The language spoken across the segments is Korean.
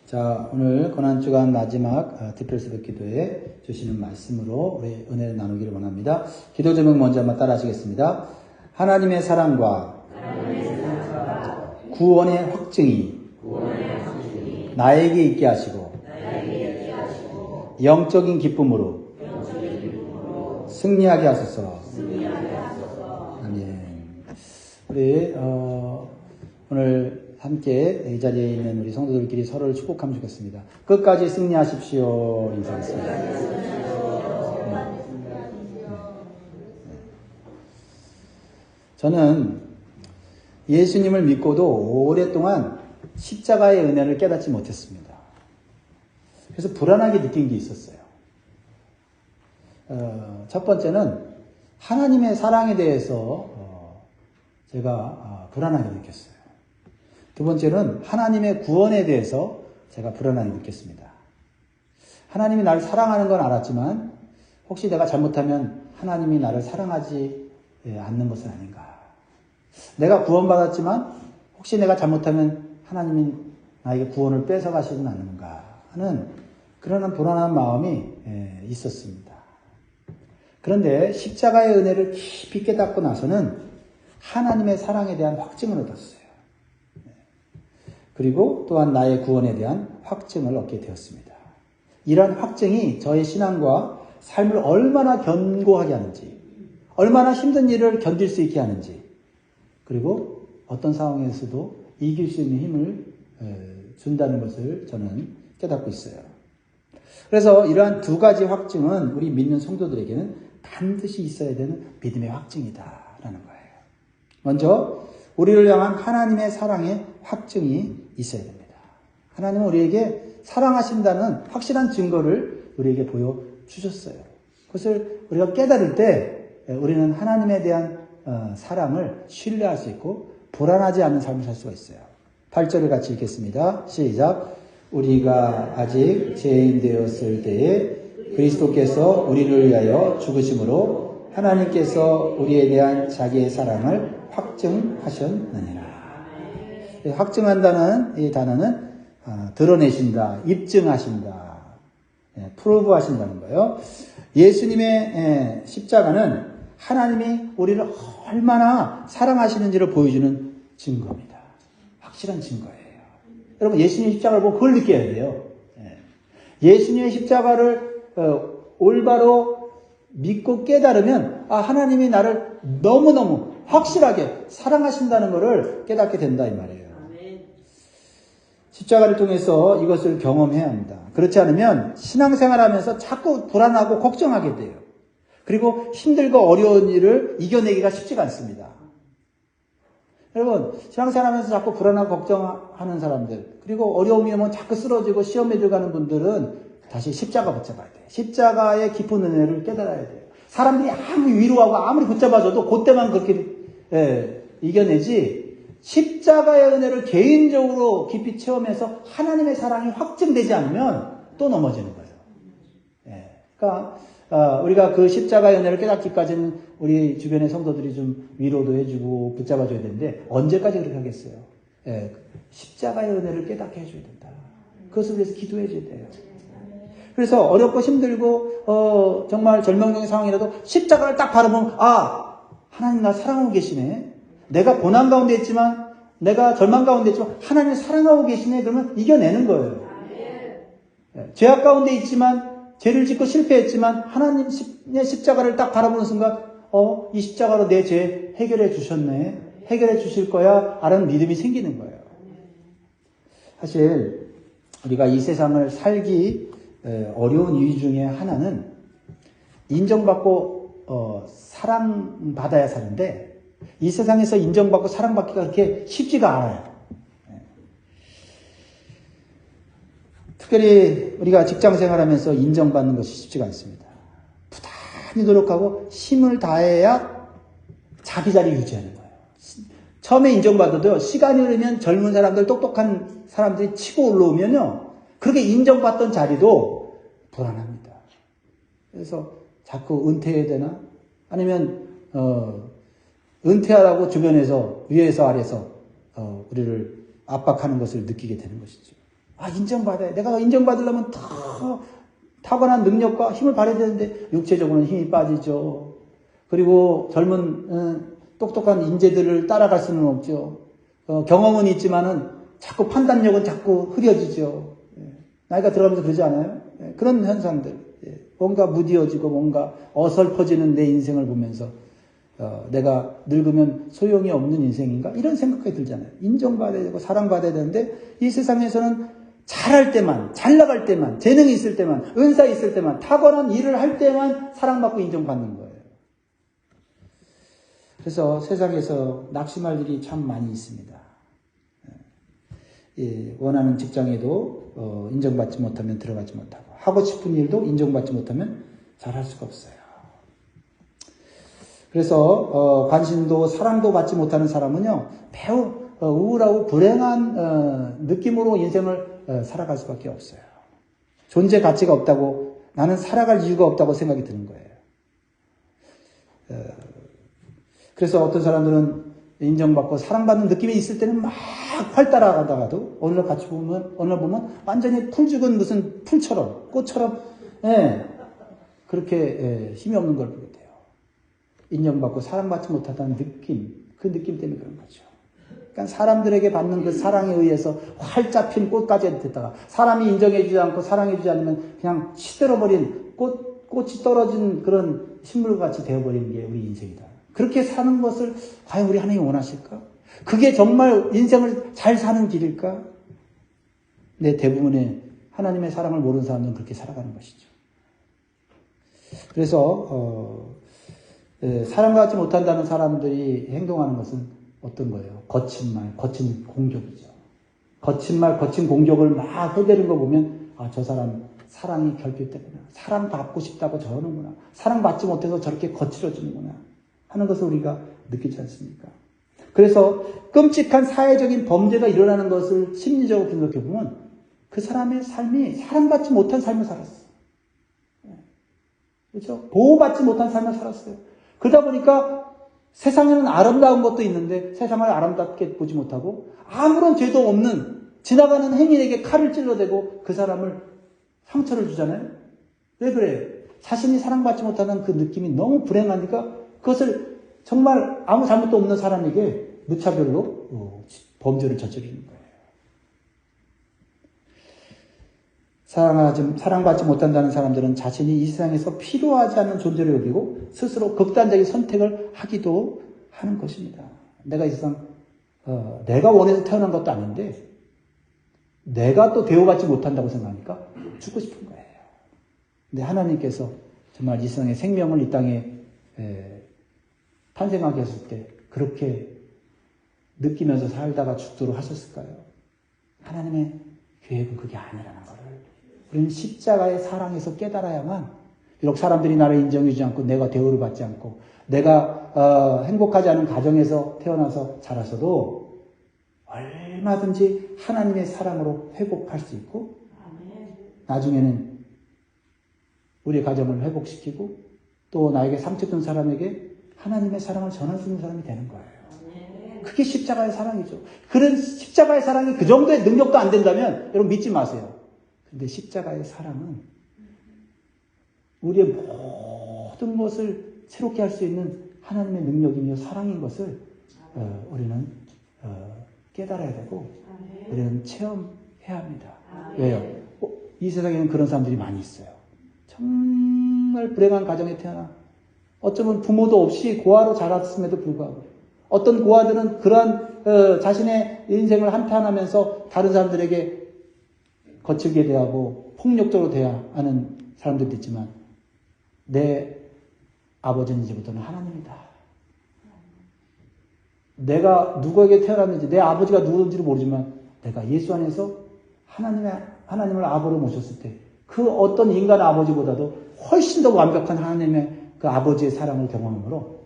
자, 오늘 고난주간 마지막 특별새벽 기도에 주시는 말씀으로 우리 은혜를 나누기를 원합니다. 기도 제목 먼저 한번 따라 하시겠습니다. 하나님의 사랑과 구원의 확증이 나에게 있게 하시고 영적인 기쁨으로 승리하게 하소서. 아멘. 우리 오늘 함께 이 자리에 있는 우리 성도들끼리 서로를 축복하면 좋겠습니다. 끝까지 승리하십시오. 인사하겠습니다. 저는 예수님을 믿고도 오랫동안 십자가의 은혜를 깨닫지 못했습니다. 그래서 불안하게 느낀 게 있었어요. 첫 번째는 하나님의 사랑에 대해서 제가 불안하게 느꼈어요. 두 번째는 하나님의 구원에 대해서 제가 불안하게 느꼈습니다. 하나님이 나를 사랑하는 건 알았지만 혹시 내가 잘못하면 하나님이 나를 사랑하지 않는 것은 아닌가. 내가 구원받았지만 혹시 내가 잘못하면 하나님이 나에게 구원을 뺏어가시는 않는가 하는 그런 불안한 마음이 있었습니다. 그런데 십자가의 은혜를 깊이 깨닫고 나서는 하나님의 사랑에 대한 확증을 얻었어요. 그리고 또한 나의 구원에 대한 확증을 얻게 되었습니다. 이러한 확증이 저의 신앙과 삶을 얼마나 견고하게 하는지, 얼마나 힘든 일을 견딜 수 있게 하는지, 그리고 어떤 상황에서도 이길 수 있는 힘을 준다는 것을 저는 깨닫고 있어요. 그래서 이러한 두 가지 확증은 우리 믿는 성도들에게는 반드시 있어야 되는 믿음의 확증이다라는 거예요. 먼저 우리를 향한 하나님의 사랑의 확증이 있어야 됩니다. 하나님은 우리에게 사랑하신다는 확실한 증거를 우리에게 보여주셨어요. 그것을 우리가 깨달을 때 우리는 하나님에 대한 사랑을 신뢰할 수 있고 불안하지 않은 삶을 살 수가 있어요. 8절을 같이 읽겠습니다. 시작. 우리가 아직 죄인 되었을 때에 그리스도께서 우리를 위하여 죽으심으로 하나님께서 우리에 대한 자기의 사랑을 확증하셨느니라. 확증한다는 이 단어는 드러내신다, 입증하신다, 프로브 하신다는 거예요. 예수님의 십자가는 하나님이 우리를 얼마나 사랑하시는지를 보여주는 증거입니다. 확실한 증거예요. 여러분, 예수님의 십자가를 보고 그걸 느껴야 돼요. 예수님의 십자가를 올바로 믿고 깨달으면 하나님이 나를 너무너무 확실하게 사랑하신다는 것을 깨닫게 된다 이 말이에요. 십자가를 통해서 이것을 경험해야 합니다. 그렇지 않으면 신앙생활하면서 자꾸 불안하고 걱정하게 돼요. 그리고 힘들고 어려운 일을 이겨내기가 쉽지가 않습니다. 여러분, 신앙생활하면서 자꾸 불안하고 걱정하는 사람들, 그리고 어려움이 오면 자꾸 쓰러지고 시험에 들어가는 분들은 다시 십자가 붙잡아야 돼요. 십자가의 깊은 은혜를 깨달아야 돼요. 사람들이 아무리 위로하고 아무리 붙잡아줘도 그때만 그렇게 이겨내지, 십자가의 은혜를 개인적으로 깊이 체험해서 하나님의 사랑이 확증되지 않으면 또 넘어지는 거예요. 그러니까 우리가 그 십자가의 은혜를 깨닫기까지는 우리 주변의 성도들이 좀 위로도 해주고 붙잡아줘야 되는데 언제까지 그렇게 하겠어요? 십자가의 은혜를 깨닫게 해줘야 된다. 그것을 위해서 기도해줘야 돼요. 그래서 어렵고 힘들고 정말 절망적인 상황이라도 십자가를 딱 바라보면 하나님 나 사랑하고 계시네. 내가 고난 가운데 있지만, 내가 절망 가운데 있지만 하나님 사랑하고 계시네. 그러면 이겨내는 거예요. 죄악 가운데 있지만, 죄를 짓고 실패했지만 하나님의 십자가를 딱 바라보는 순간 이 십자가로 내 죄 해결해 주셨네. 해결해 주실 거야. 라는 믿음이 생기는 거예요. 사실 우리가 이 세상을 살기 어려운 이유 중에 하나는 인정받고 사랑받아야 사는데 이 세상에서 인정받고 사랑받기가 그렇게 쉽지가 않아요. 특별히 우리가 직장생활하면서 인정받는 것이 쉽지가 않습니다. 부단히 노력하고 힘을 다해야 자기 자리 유지하는 거예요. 처음에 인정받아도요, 시간이 흐르면 젊은 사람들, 똑똑한 사람들이 치고 올라오면요, 그렇게 인정받던 자리도 불안합니다. 그래서 자꾸 은퇴해야 되나? 아니면 은퇴하라고 주변에서 위에서 아래서 우리를 압박하는 것을 느끼게 되는 것이죠. 인정받아야 돼. 내가 인정받으려면 더 타고난 능력과 힘을 발휘해야 되는데 육체적으로는 힘이 빠지죠. 그리고 젊은 똑똑한 인재들을 따라갈 수는 없죠. 경험은 있지만은 자꾸 판단력은 자꾸 흐려지죠. 나이가 들어가면서 그러지 않아요? 그런 현상들. 뭔가 무디어지고 뭔가 어설퍼지는 내 인생을 보면서 내가 늙으면 소용이 없는 인생인가? 이런 생각이 들잖아요. 인정받아야 되고 사랑받아야 되는데 이 세상에서는 잘할 때만, 잘 나갈 때만, 재능이 있을 때만, 은사 있을 때만, 탁월한 일을 할 때만 사랑받고 인정받는 거예요. 그래서 세상에서 낙심할 일이 참 많이 있습니다. 원하는 직장에도 인정받지 못하면 들어가지 못하고 하고 싶은 일도 인정받지 못하면 잘할 수가 없어요. 그래서 관심도 사랑도 받지 못하는 사람은요 매우 우울하고 불행한 느낌으로 인생을 살아갈 수밖에 없어요. 존재 가치가 없다고, 나는 살아갈 이유가 없다고 생각이 드는 거예요. 그래서 어떤 사람들은 인정받고 사랑받는 느낌이 있을 때는 막 활달하다가도 어느 날 같이 보면, 어느 날 보면 완전히 풀 죽은 무슨 풀처럼, 꽃처럼, 그렇게 힘이 없는 걸 보게 돼요. 인정받고 사랑받지 못하다는 느낌, 그 느낌 때문에 그런 거죠. 그러니까 사람들에게 받는 그 사랑에 의해서 활짝 핀 꽃까지 됐다가 사람이 인정해주지 않고 사랑해주지 않으면 그냥 시들어버린 꽃이 떨어진 그런 식물같이 되어버리는 게 우리 인생이다. 그렇게 사는 것을 과연 우리 하나님이 원하실까? 그게 정말 인생을 잘 사는 길일까? 네, 대부분의 하나님의 사랑을 모르는 사람들은 그렇게 살아가는 것이죠. 그래서 사랑받지 못한다는 사람들이 행동하는 것은 어떤 거예요? 거친 말, 거친 공격이죠. 거친 말, 거친 공격을 막 해대는 거 보면 저 사람 사랑이 결핍되구나. 사랑받고 싶다고 저러는구나. 사랑받지 못해서 저렇게 거칠어지는구나 하는 것을 우리가 느끼지 않습니까? 그래서 끔찍한 사회적인 범죄가 일어나는 것을 심리적으로 분석해 보면 그 사람의 삶이 사랑받지 못한 삶을 살았어. 그렇죠? 보호받지 못한 삶을 살았어요. 그러다 보니까 세상에는 아름다운 것도 있는데 세상을 아름답게 보지 못하고 아무런 죄도 없는 지나가는 행인에게 칼을 찔러대고 그 사람을 상처를 주잖아요. 왜 그래요? 자신이 사랑받지 못하는 그 느낌이 너무 불행하니까 그것을 정말 아무 잘못도 없는 사람에게 무차별로 범죄를 저지르는 거예요. 사랑받지 못한다는 사람들은 자신이 이 세상에서 필요하지 않은 존재로 여기고 스스로 극단적인 선택을 하기도 하는 것입니다. 내가 이 세상 내가 원해서 태어난 것도 아닌데 내가 또 대우받지 못한다고 생각하니까 죽고 싶은 거예요. 근데 하나님께서 정말 이 세상의 생명을 이 땅에 탄생하게 했을 때 그렇게 느끼면서 살다가 죽도록 하셨을까요? 하나님의 계획은 그게 아니라는 것을 우리는 십자가의 사랑에서 깨달아야만, 비록 사람들이 나를 인정해주지 않고 내가 대우를 받지 않고 내가 행복하지 않은 가정에서 태어나서 자라서도 얼마든지 하나님의 사랑으로 회복할 수 있고 나중에는 우리 가정을 회복시키고 또 나에게 상처 준 사람에게 하나님의 사랑을 전할 수 있는 사람이 되는 거예요. 그게 십자가의 사랑이죠. 그런 십자가의 사랑이 그 정도의 능력도 안 된다면 여러분 믿지 마세요. 근데 십자가의 사랑은 우리의 모든 것을 새롭게 할 수 있는 하나님의 능력이며 사랑인 것을 우리는 깨달아야 되고 우리는 체험해야 합니다. 왜요? 이 세상에는 그런 사람들이 많이 있어요. 정말 불행한 가정에 태어나 어쩌면 부모도 없이 고아로 자랐음에도 불구하고 어떤 고아들은 그러한 자신의 인생을 한탄하면서 다른 사람들에게 거칠게 대하고 폭력적으로 대하는 사람들도 있지만 내 아버지는 이제부터는 하나님이다. 내가 누구에게 태어났는지 내 아버지가 누구인지를 모르지만 내가 예수 안에서 하나님을 아버로 모셨을 때 그 어떤 인간 아버지보다도 훨씬 더 완벽한 하나님의 그 아버지의 사랑을 경험함으로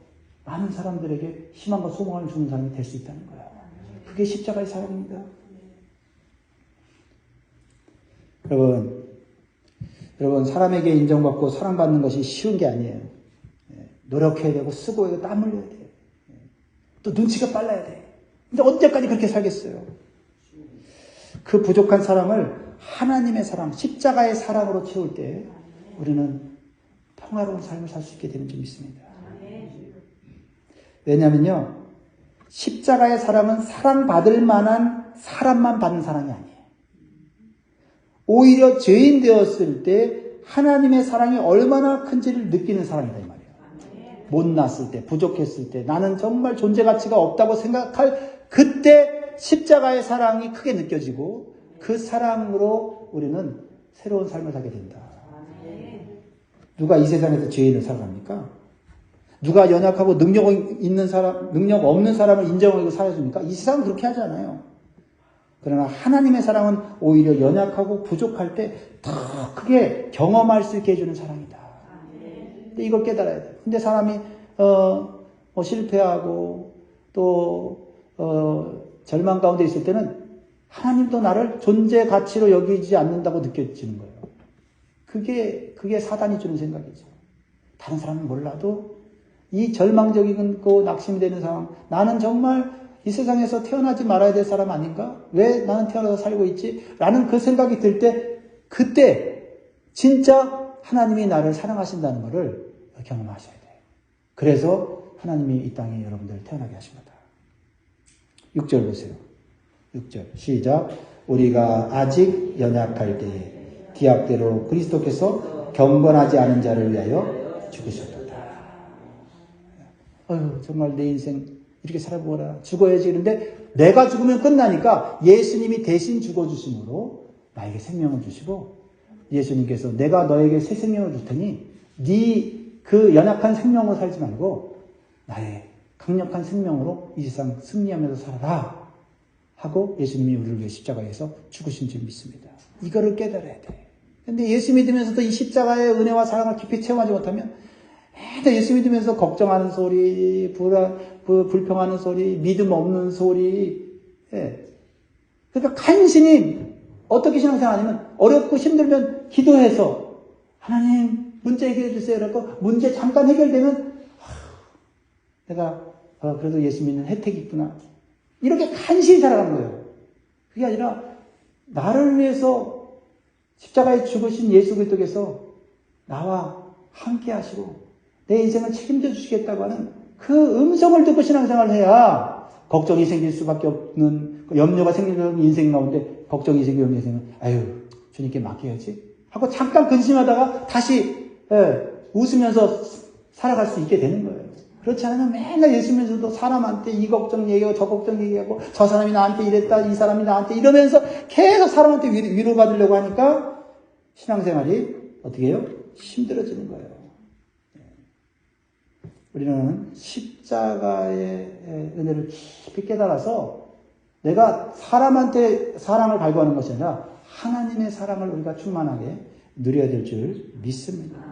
많은 사람들에게 희망과 소망을 주는 사람이 될 수 있다는 거예요. 그게 십자가의 사랑입니다. 여러분 사람에게 인정받고 사랑받는 것이 쉬운 게 아니에요. 노력해야 되고 쓰고 해야 되고 땀 흘려야 돼요. 또 눈치가 빨라야 돼. 근데 언제까지 그렇게 살겠어요? 그 부족한 사랑을 하나님의 사랑, 십자가의 사랑으로 채울 때 우리는 평화로운 삶을 살 수 있게 되는 줄 믿습니다. 왜냐하면요, 십자가의 사랑은 사랑받을 만한 사람만 받는 사랑이 아니에요. 오히려 죄인 되었을 때 하나님의 사랑이 얼마나 큰지를 느끼는 사랑이다 이 말이에요. 못났을 때, 부족했을 때, 나는 정말 존재 가치가 없다고 생각할 그때 십자가의 사랑이 크게 느껴지고 그 사랑으로 우리는 새로운 삶을 살게 된다. 누가 이 세상에서 죄인을 살아갑니까? 누가 연약하고 능력 없는 사람을 인정하고 살아줍니까? 이 세상은 그렇게 하지 않아요. 그러나 하나님의 사랑은 오히려 연약하고 부족할 때 더 크게 경험할 수 있게 해주는 사랑이다. 근데 이걸 깨달아야 돼요. 근데 사람이 실패하고 또 절망 가운데 있을 때는 하나님도 나를 존재 가치로 여기지 않는다고 느껴지는 거예요. 그게 사단이 주는 생각이죠. 다른 사람은 몰라도 이 절망적인 그 낙심이 되는 상황, 나는 정말 이 세상에서 태어나지 말아야 될 사람 아닌가? 왜 나는 태어나서 살고 있지? 라는 그 생각이 들 때, 그때 진짜 하나님이 나를 사랑하신다는 것을 경험하셔야 돼요. 그래서 하나님이 이 땅에 여러분들을 태어나게 하신 거다. 6절 보세요. 6절 시작. 우리가 아직 연약할 때에 기약대로 그리스도께서 경건하지 않은 자를 위하여 죽으셨도다. 정말 내 인생 이렇게 살아보라. 죽어야지. 그런데 내가 죽으면 끝나니까 예수님이 대신 죽어주심으로 나에게 생명을 주시고 예수님께서 내가 너에게 새 생명을 줄 테니 네 그 연약한 생명으로 살지 말고 나의 강력한 생명으로 이 세상 승리하면서 살아라 하고 예수님이 우리를 위해 십자가에서 죽으신 줄 믿습니다. 이거를 깨달아야 돼. 근데 예수 믿으면서도 이 십자가의 은혜와 사랑을 깊이 체험하지 못하면 맨날 예수 믿으면서 걱정하는 소리, 불평하는 소리, 믿음 없는 소리. 그러니까 간신히 어떻게 신앙생활하냐면 어렵고 힘들면 기도해서 하나님 문제 해결해 주세요. 그래서 문제 잠깐 해결되면 내가 그래도 예수 믿는 혜택이 있구나. 이렇게 간신히 살아가는 거예요. 그게 아니라 나를 위해서 십자가에 죽으신 예수 그리스도께서 나와 함께 하시고 내 인생을 책임져 주시겠다고 하는 그 음성을 듣고 신앙생활을 해야 걱정이 생길 수밖에 없는 염려가 생기는 인생 가운데 걱정이 생기는 인생은 주님께 맡겨야지 하고 잠깐 근심하다가 다시 웃으면서 살아갈 수 있게 되는 거예요. 그렇지 않으면 맨날 예수 믿으면서도 사람한테 이 걱정 얘기하고 저 걱정 얘기하고 저 사람이 나한테 이랬다 이 사람이 나한테 이러면서 계속 사람한테 위로받으려고 하니까 신앙생활이 어떻게 해요? 힘들어지는 거예요. 우리는 십자가의 은혜를 깊이 깨달아서 내가 사람한테 사랑을 갈구하는 것이 아니라 하나님의 사랑을 우리가 충만하게 누려야 될 줄 믿습니다.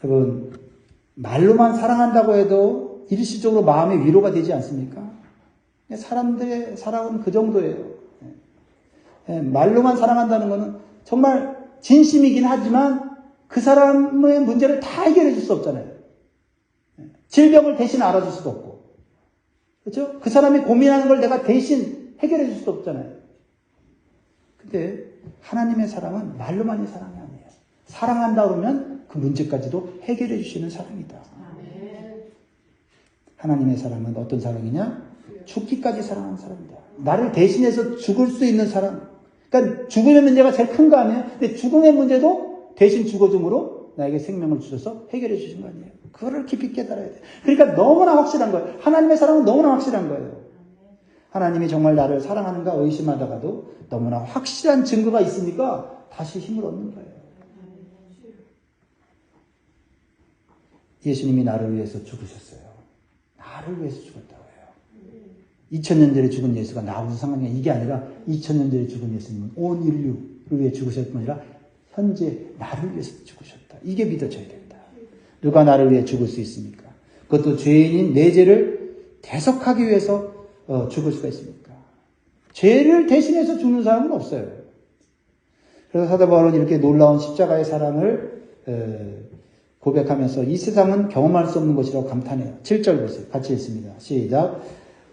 여러분, 말로만 사랑한다고 해도 일시적으로 마음의 위로가 되지 않습니까? 사람들의 사랑은 그 정도예요. 말로만 사랑한다는 것은 정말 진심이긴 하지만 그 사람의 문제를 다 해결해 줄 수 없잖아요. 질병을 대신 알아줄 수도 없고. 그렇죠? 그 사람이 고민하는 걸 내가 대신 해결해 줄 수도 없잖아요. 근데 하나님의 사랑은 말로만의 사랑이 아니에요. 사랑한다 그러면 그 문제까지도 해결해 주시는 사랑이다. 하나님의 사랑은 어떤 사랑이냐? 죽기까지 사랑하는 사랑이다. 나를 대신해서 죽을 수 있는 사랑. 그러니까 죽음의 문제가 제일 큰 거 아니에요? 근데 죽음의 문제도 대신 죽어줌으로 나에게 생명을 주셔서 해결해 주신 거 아니에요? 그거를 깊이 깨달아야 돼요. 그러니까 너무나 확실한 거예요. 하나님의 사랑은 너무나 확실한 거예요. 하나님이 정말 나를 사랑하는가 의심하다가도 너무나 확실한 증거가 있으니까 다시 힘을 얻는 거예요. 예수님이 나를 위해서 죽으셨어요. 나를 위해서 죽었다고 해요. 2000년 전에 죽은 예수가 나하고도 상관이 이게 아니라 2000년 전에 죽은 예수님은 온 인류를 위해 죽으셨을 뿐 아니라 현재 나를 위해서 죽으셨다. 이게 믿어져야 된다. 누가 나를 위해 죽을 수 있습니까? 그것도 죄인인 내 죄를 대속하기 위해서 죽을 수가 있습니까? 죄를 대신해서 죽는 사람은 없어요. 그래서 사도 바울은 이렇게 놀라운 십자가의 사랑을 고백하면서 이 세상은 경험할 수 없는 것이라고 감탄해요. 7절 보세요. 같이 읽습니다. 시작.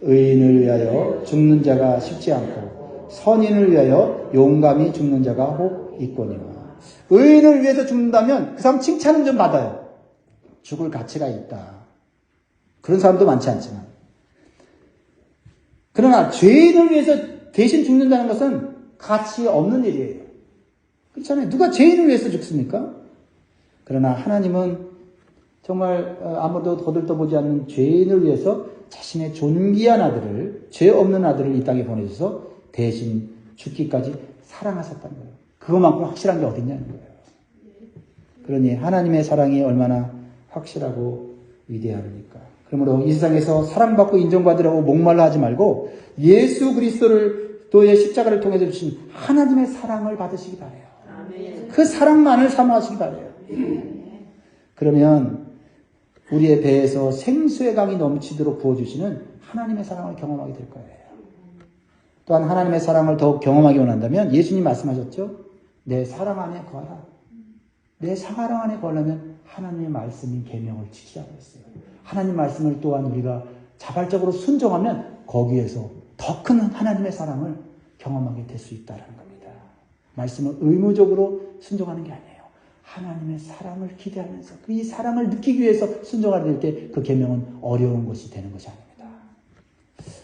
의인을 위하여 죽는 자가 쉽지 않고 선인을 위하여 용감히 죽는 자가 혹 있거니와. 의인을 위해서 죽는다면 그 사람 칭찬은 좀 받아요. 죽을 가치가 있다. 그런 사람도 많지 않지만. 그러나 죄인을 위해서 대신 죽는다는 것은 가치 없는 일이에요. 그렇잖아요. 누가 죄인을 위해서 죽습니까? 그러나 하나님은 정말 아무도 거들떠보지 않는 죄인을 위해서 자신의 존귀한 아들을, 죄 없는 아들을 이 땅에 보내셔서 대신 죽기까지 사랑하셨다는 거예요. 그것만큼 확실한 게 어딨냐는 거예요. 그러니 하나님의 사랑이 얼마나 확실하고 위대합니까? 그러므로 이 세상에서 사랑받고 인정받으려고 목말라 하지 말고 예수 그리스도를 또의 십자가를 통해서 주신 하나님의 사랑을 받으시기 바라요. 그 사랑만을 사모하시기 바라요. 그러면 우리의 배에서 생수의 강이 넘치도록 부어주시는 하나님의 사랑을 경험하게 될 거예요. 또한 하나님의 사랑을 더욱 경험하기 원한다면 예수님 말씀하셨죠? 내 사랑 안에 거하라. 내 사랑 안에 거하려면 하나님의 말씀인 계명을 지키라고 했어요. 하나님 말씀을 또한 우리가 자발적으로 순종하면 거기에서 더 큰 하나님의 사랑을 경험하게 될 수 있다는 겁니다. 말씀을 의무적으로 순종하는 게 아니에요. 하나님의 사랑을 기대하면서 이 사랑을 느끼기 위해서 순종하게 될 때 그 계명은 어려운 것이 되는 것이 아닙니다.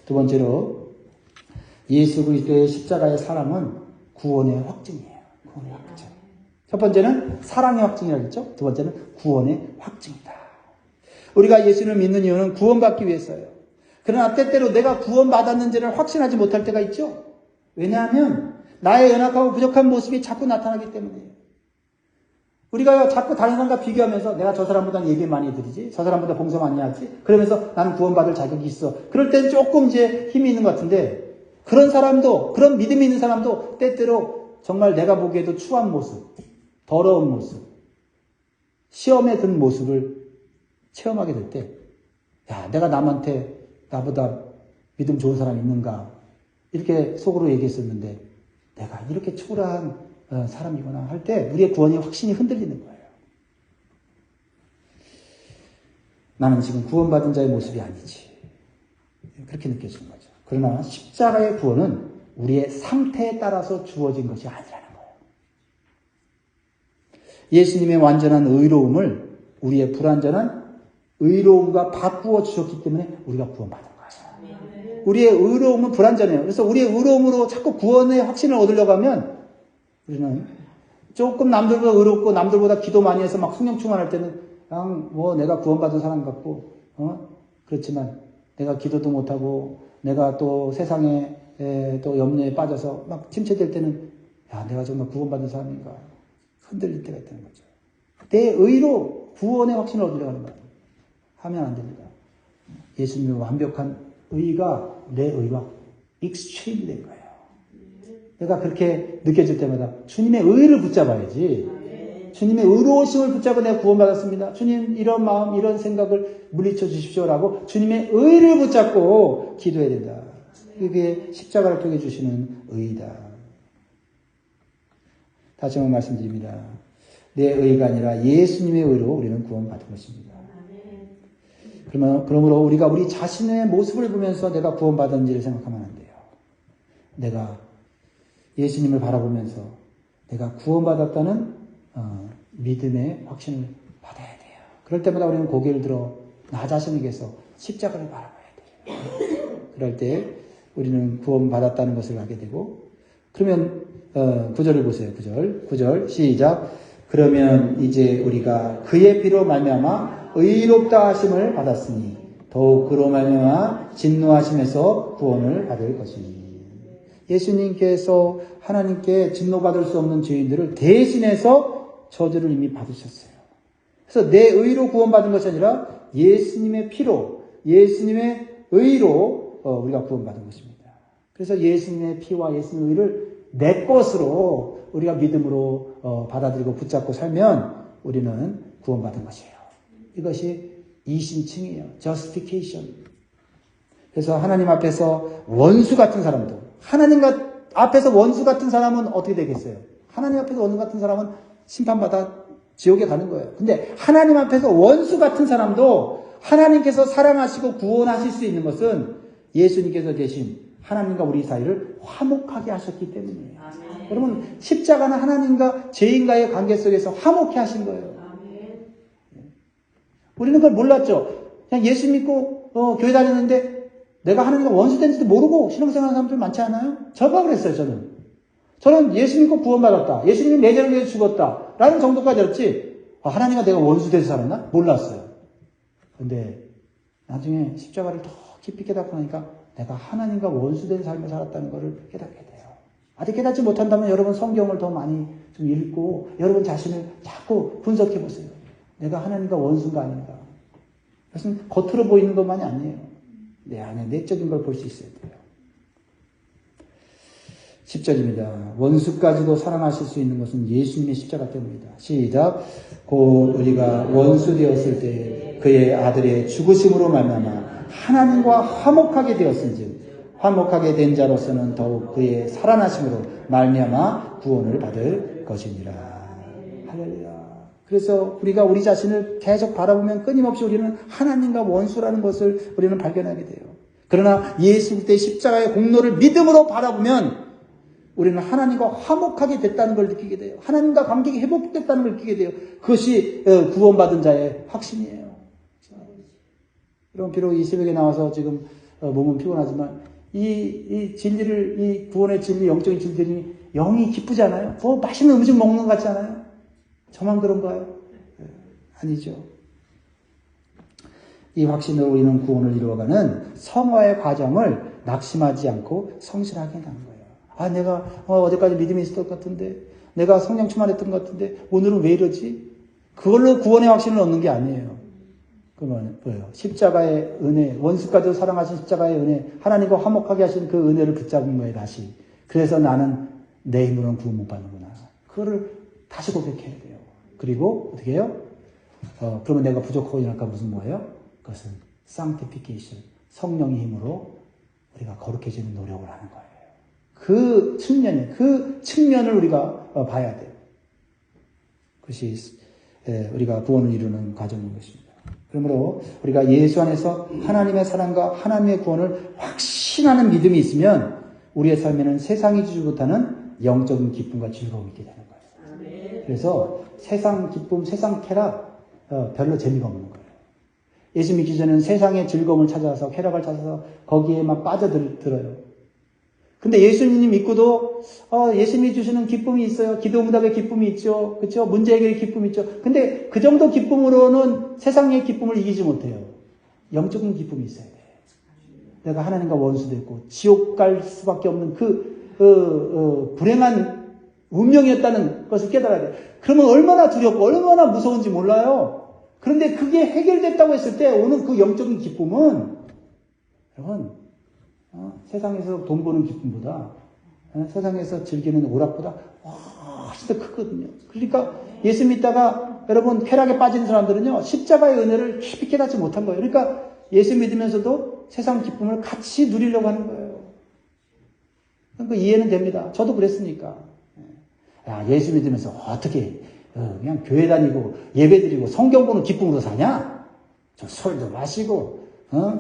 두 번째로 예수 그리스도의 십자가의 사랑은 구원의 확증이에요. 구원의 확증. 첫 번째는 사랑의 확증이라고 했죠. 두 번째는 구원의 확증이다. 우리가 예수를 믿는 이유는 구원받기 위해서예요. 그러나 때때로 내가 구원받았는지를 확신하지 못할 때가 있죠. 왜냐하면 나의 연약하고 부족한 모습이 자꾸 나타나기 때문이에요. 우리가 자꾸 다른 사람과 비교하면서 내가 저 사람보다 예배 많이 드리지, 저 사람보다 봉사 많이 하지, 그러면서 나는 구원받을 자격이 있어. 그럴 땐 조금 이제 힘이 있는 것 같은데, 그런 사람도, 그런 믿음이 있는 사람도 때때로 정말 내가 보기에도 추한 모습, 더러운 모습, 시험에 든 모습을 체험하게 될 때, 야, 내가 남한테 나보다 믿음 좋은 사람이 있는가? 이렇게 속으로 얘기했었는데, 내가 이렇게 초라한 사람이구나 할 때 우리의 구원이 확신이 흔들리는 거예요. 나는 지금 구원받은 자의 모습이 아니지. 그렇게 느껴지는 거죠. 그러나 십자가의 구원은 우리의 상태에 따라서 주어진 것이 아니라는 거예요. 예수님의 완전한 의로움을 우리의 불완전한 의로움과 바꾸어 주셨기 때문에 우리가 구원받은 거예요. 우리의 의로움은 불완전해요. 그래서 우리의 의로움으로 자꾸 구원의 확신을 얻으려고 하면 우리는 조금 남들보다 의롭고 남들보다 기도 많이 해서 막 성령 충만할 때는 그냥 뭐 내가 구원받은 사람 같고 그렇지만 내가 기도도 못하고 내가 또 세상에 또 염려에 빠져서 막 침체될 때는 야 내가 정말 구원받은 사람인가 흔들릴 때가 있다는 거죠. 내 의로 구원의 확신을 얻으려고 하는 거예요. 하면 안 됩니다. 예수님의 완벽한 의가 내 의와 익스트림 된 거예요. 내가 그렇게 느껴질 때마다 주님의 의를 붙잡아야지. 주님의 의로우심을 붙잡고 내가 구원받았습니다. 주님 이런 마음 이런 생각을 물리쳐 주십시오라고 주님의 의를 붙잡고 기도해야 된다. 그게 십자가를 통해 주시는 의이다. 다시 한번 말씀드립니다. 내 의가 아니라 예수님의 의로 우리는 구원받은 것입니다. 그러므로 우리가 우리 자신의 모습을 보면서 내가 구원받았는지를 생각하면 안 돼요. 내가 예수님을 바라보면서 내가 구원받았다는 믿음의 확신을 받아야 돼요. 그럴 때마다 우리는 고개를 들어 나 자신에게서 십자가를 바라봐야 돼요. 그럴 때 우리는 구원받았다는 것을 알게 되고 그러면 9절을 보세요. 9절 시작. 그러면 이제 우리가 그의 피로 말미암아 의롭다 하심을 받았으니 더욱 그로 말미암아 진노하심에서 구원을 받을 것이니. 예수님께서 하나님께 진노받을 수 없는 죄인들을 대신해서 저주를 이미 받으셨어요. 그래서 내 의로 구원받은 것이 아니라 예수님의 피로, 예수님의 의로 우리가 구원받은 것입니다. 그래서 예수님의 피와 예수님의 의를 내 것으로 우리가 믿음으로 받아들이고 붙잡고 살면 우리는 구원받은 것이에요. 이것이 이신칭이에요. justification. 그래서 하나님 앞에서 원수 같은 사람도 하나님 앞에서 원수 같은 사람은 어떻게 되겠어요? 하나님 앞에서 원수 같은 사람은 심판받아 지옥에 가는 거예요. 근데 하나님 앞에서 원수 같은 사람도 하나님께서 사랑하시고 구원하실 수 있는 것은 예수님께서 대신 하나님과 우리 사이를 화목하게 하셨기 때문이에요. 여러분, 십자가는 하나님과 죄인과의 관계 속에서 화목해 하신 거예요. 우리는 그걸 몰랐죠. 그냥 예수 믿고 교회 다녔는데 내가 하나님과 원수된지도 모르고 신앙생활하는 사람들 많지 않아요? 저가 그랬어요. 저는 예수 믿고 구원받았다. 예수님이 내 죄를 위해서 죽었다. 라는 정도까지 알았지. 하나님과 내가 원수돼서 살았나? 몰랐어요. 근데 나중에 십자가를 더 깊이 깨닫고 나니까 내가 하나님과 원수된 삶을 살았다는 것을 깨닫게 돼요. 아직 깨닫지 못한다면 여러분 성경을 더 많이 좀 읽고 여러분 자신을 자꾸 분석해 보세요. 내가 하나님과 원수인가 아닌가. 그것은 겉으로 보이는 것만이 아니에요. 내 안에 내적인 걸 볼 수 있어야 돼요. 10절입니다. 원수까지도 사랑하실 수 있는 것은 예수님의 십자가 때문이다. 시작. 곧 우리가 원수 되었을 때 그의 아들의 죽으심으로 말미암아 하나님과 화목하게 되었은즉 화목하게 된 자로서는 더욱 그의 살아나심으로 말미암아 구원을 받을 것이니라. 할렐루야. 그래서 우리가 우리 자신을 계속 바라보면 끊임없이 우리는 하나님과 원수라는 것을 우리는 발견하게 돼요. 그러나 예수 그리스도의 십자가의 공로를 믿음으로 바라보면 우리는 하나님과 화목하게 됐다는 걸 느끼게 돼요. 하나님과 관계가 회복됐다는 걸 느끼게 돼요. 그것이 구원받은 자의 확신이에요. 여러분, 비록 이 새벽에 나와서 지금 몸은 피곤하지만 이 진리를, 이 구원의 진리, 영적인 진리들이 영이 기쁘지 않아요? 뭐 맛있는 음식 먹는 것 같지 않아요? 저만 그런가요? 아니죠. 이 확신으로 우리는 구원을 이루어가는 성화의 과정을 낙심하지 않고 성실하게 나는 거예요. 내가 어제까지 믿음이 있었던 것 같은데, 내가 성령 충만했던 것 같은데 오늘은 왜 이러지? 그걸로 구원의 확신을 얻는 게 아니에요. 그건 뭐예요? 십자가의 은혜, 원수까지도 사랑하신 십자가의 은혜, 하나님과 화목하게 하신 그 은혜를 붙잡은 거예요, 다시. 그래서 나는 내 힘으로는 구원 못 받는구나. 그거를 다시 고백해야 돼요. 그리고 어떻게 해요? 그러면 내가 부족하고 이럴까 무슨 뭐예요? 그것은 sanctification, 성령의 힘으로 우리가 거룩해지는 노력을 하는 거예요. 그 측면을 우리가 봐야 돼요. 그것이 우리가 구원을 이루는 과정인 것입니다. 그러므로 우리가 예수 안에서 하나님의 사랑과 하나님의 구원을 확신하는 믿음이 있으면 우리의 삶에는 세상이 주지 못하는 영적인 기쁨과 즐거움이 있게 되는 거예요. 그래서 세상 기쁨, 세상 쾌락 별로 재미가 없는 거예요. 예수 믿기 전에는 세상의 즐거움을 찾아서 쾌락을 찾아서 거기에 막 빠져들어요. 근데 예수님 믿고도 예수님이 주시는 기쁨이 있어요. 기도 응답의 기쁨이 있죠. 그렇죠? 문제 해결의 기쁨이 있죠. 근데 그 정도 기쁨으로는 세상의 기쁨을 이기지 못해요. 영적인 기쁨이 있어야 돼요. 내가 하나님과 원수됐고 지옥 갈 수밖에 없는 불행한 운명이었다는 것을 깨달아야 돼요. 그러면 얼마나 두렵고 얼마나 무서운지 몰라요. 그런데 그게 해결됐다고 했을 때 오는 그 영적인 기쁨은 여러분 세상에서 돈 버는 기쁨보다 세상에서 즐기는 오락보다 훨씬 더 크거든요. 그러니까 예수 믿다가 여러분 쾌락에 빠지는 사람들은요 십자가의 은혜를 깊이 깨닫지 못한 거예요. 그러니까 예수 믿으면서도 세상 기쁨을 같이 누리려고 하는 거예요. 그러니까 이해는 됩니다. 저도 그랬으니까. 예수 믿으면서 어떻게 그냥 교회 다니고 예배드리고 성경 보는 기쁨으로 사냐? 좀 술도 마시고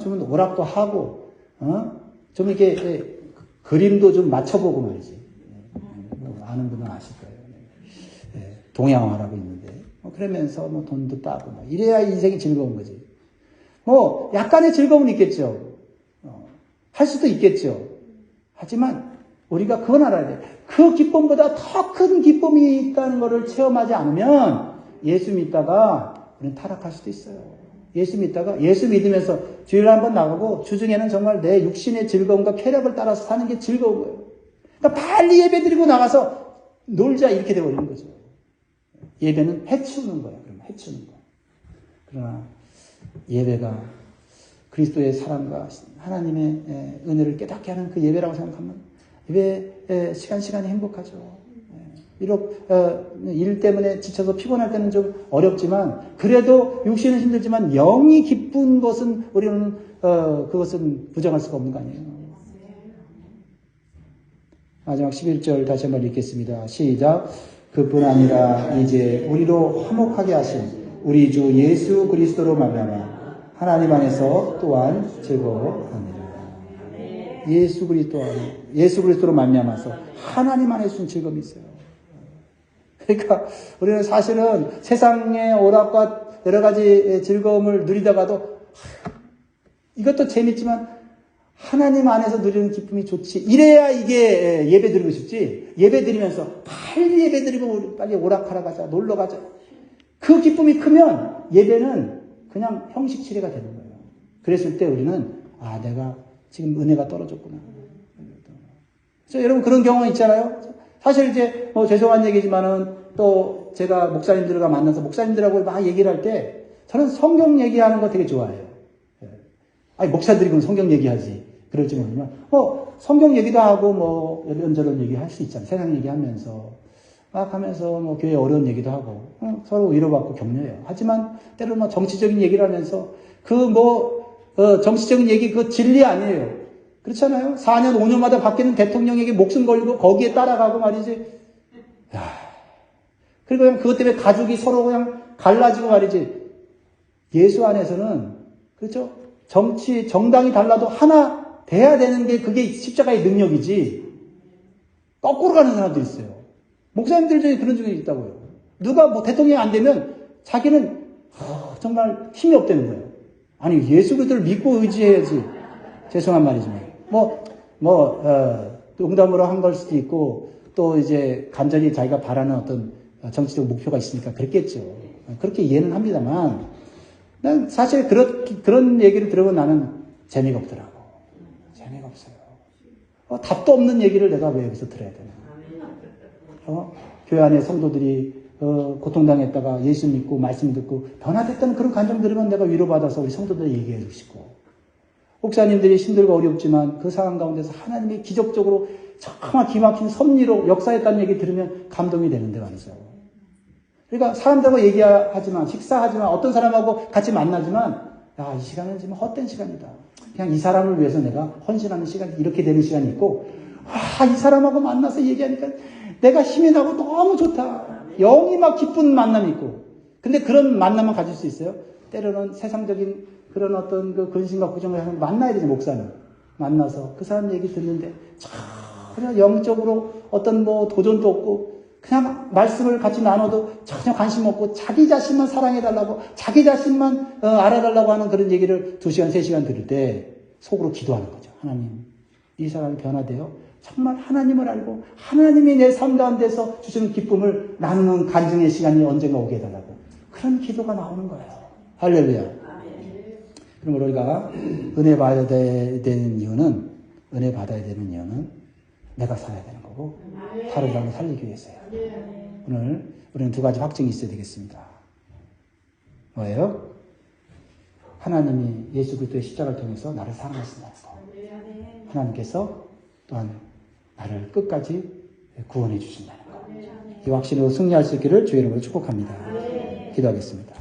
좀 오락도 하고 좀 이렇게 그림도 좀 맞춰보고 말이지. 아는 분은 아실 거예요. 동양화라고 있는데 그러면서 돈도 따고 이래야 인생이 즐거운 거지. 약간의 즐거움은 있겠죠. 할 수도 있겠죠. 하지만 우리가 그건 알아야 돼. 그 기쁨보다 더 큰 기쁨이 있다는 것을 체험하지 않으면 예수 믿다가 우리는 타락할 수도 있어요. 예수 믿으면서 주일에 한번 나가고 주중에는 정말 내 육신의 즐거움과 쾌락을 따라서 사는 게 즐거운 거예요. 그러니까 빨리 예배 드리고 나가서 놀자 이렇게 되어버리는 거죠. 예배는 해치우는 거예요. 그러면 해치우는 거. 그러나 예배가 그리스도의 사랑과 하나님의 은혜를 깨닫게 하는 그 예배라고 생각하면 예배 시간이 행복하죠. 비록 일 때문에 지쳐서 피곤할 때는 좀 어렵지만 그래도 육신은 힘들지만 영이 기쁜 것은 우리는 그것은 부정할 수가 없는 거 아니에요. 마지막 11절 다시 한번 읽겠습니다. 시작. 그뿐 아니라 이제 우리로 화목하게 하신 우리 주 예수 그리스도로 말미암아 하나님 안에서 또한 즐거워합니다. 예수 그리스도로 말미암아서 하나님 안에 주신 즐거움이 있어요. 그러니까 우리는 사실은 세상의 오락과 여러 가지 즐거움을 누리다가도 이것도 재밌지만 하나님 안에서 누리는 기쁨이 좋지. 이래야 이게 예배 드리고 싶지. 예배 드리면서 빨리 예배 드리고 빨리 오락하러 가자. 놀러 가자. 그 기쁨이 크면 예배는 그냥 형식 치레가 되는 거예요. 그랬을 때 우리는 내가 지금 은혜가 떨어졌구나. 그래서 여러분 그런 경우 있잖아요. 사실 이제 죄송한 얘기지만은 또 제가 목사님들과 만나서 목사님들하고 막 얘기를 할 때 저는 성경 얘기하는 거 되게 좋아해요. 아니 목사들이 그럼 성경 얘기하지. 그럴지 모르지만 성경 얘기도 하고 이런저런 얘기할 수 있잖아요. 세상 얘기하면서 막 하면서 교회 어려운 얘기도 하고 서로 위로받고 격려해요. 하지만 때로는 정치적인 얘기를 하면서 정치적인 얘기 그 진리 아니에요. 그렇잖아요. 4년 5년마다 바뀌는 대통령에게 목숨 걸고 거기에 따라가고 말이지. 그리고 그냥 그것 때문에 가족이 서로 그냥 갈라지고 말이지. 예수 안에서는 그렇죠. 정당이 달라도 하나 돼야 되는 게 그게 십자가의 능력이지. 거꾸로 가는 사람도 있어요. 목사님들 중에 그런 중에 있다고요. 누가 대통령이 안 되면 자기는 정말 힘이 없다는 거예요. 아니 예수 그리스도를 믿고 의지해야지. 죄송한 말이지만 농담으로 한 걸 수도 있고 또 이제 간절히 자기가 바라는 어떤 정치적 목표가 있으니까 그랬겠죠. 그렇게 이해는 합니다만 난 사실 그런 얘기를 들으면 나는 재미가 없더라고. 재미가 없어요. 답도 없는 얘기를 내가 왜 여기서 들어야 되나. 교회 안에 성도들이 고통당했다가 예수 믿고 말씀 듣고 변화됐다는 그런 감정 들으면 내가 위로받아서 우리 성도들 얘기해 주시고 목사님들이 힘들고 어렵지만 그 상황 가운데서 하나님이 기적적으로 정말 기막힌 섭리로 역사했다는 얘기 들으면 감동이 되는데 말이죠. 그러니까 사람들하고 얘기하지만 식사하지만 어떤 사람하고 같이 만나지만 이 시간은 지금 헛된 시간이다. 그냥 이 사람을 위해서 내가 헌신하는 시간이 이렇게 되는 시간이 있고 이 사람하고 만나서 얘기하니까 내가 힘이 나고 너무 좋다. 영이 막 기쁜 만남이 있고 근데 그런 만남만 가질 수 있어요. 때로는 세상적인 그런 어떤 그 근심과 고정을 하는 만나야 되죠. 목사는 만나서 그 사람 얘기 듣는데 전혀 영적으로 어떤 도전도 없고 그냥 말씀을 같이 나눠도 전혀 관심 없고 자기 자신만 사랑해달라고 자기 자신만 알아달라고 하는 그런 얘기를 2시간 3시간 들을 때 속으로 기도하는 거죠. 하나님 이 사람이 변화되어 정말 하나님을 알고 하나님이 내 삶 가운데서 주시는 기쁨을 나누는 간증의 시간이 언젠가 오게 해달라고 그런 기도가 나오는 거예요. 할렐루야. 그럼 우리가 은혜 받아야 되는 이유는 내가 살아야 되는 거고 다른 사람을 살리기 위해서요. 오늘 우리는 2가지 확증이 있어야 되겠습니다. 뭐예요? 하나님이 예수 그리스도의 십자가를 통해서 나를 사랑하신다는 거. 하나님께서 또한 나를 끝까지 구원해 주신다는 거. 이 확신으로 승리할 수 있기를 주의 이름으로 축복합니다. 기도하겠습니다.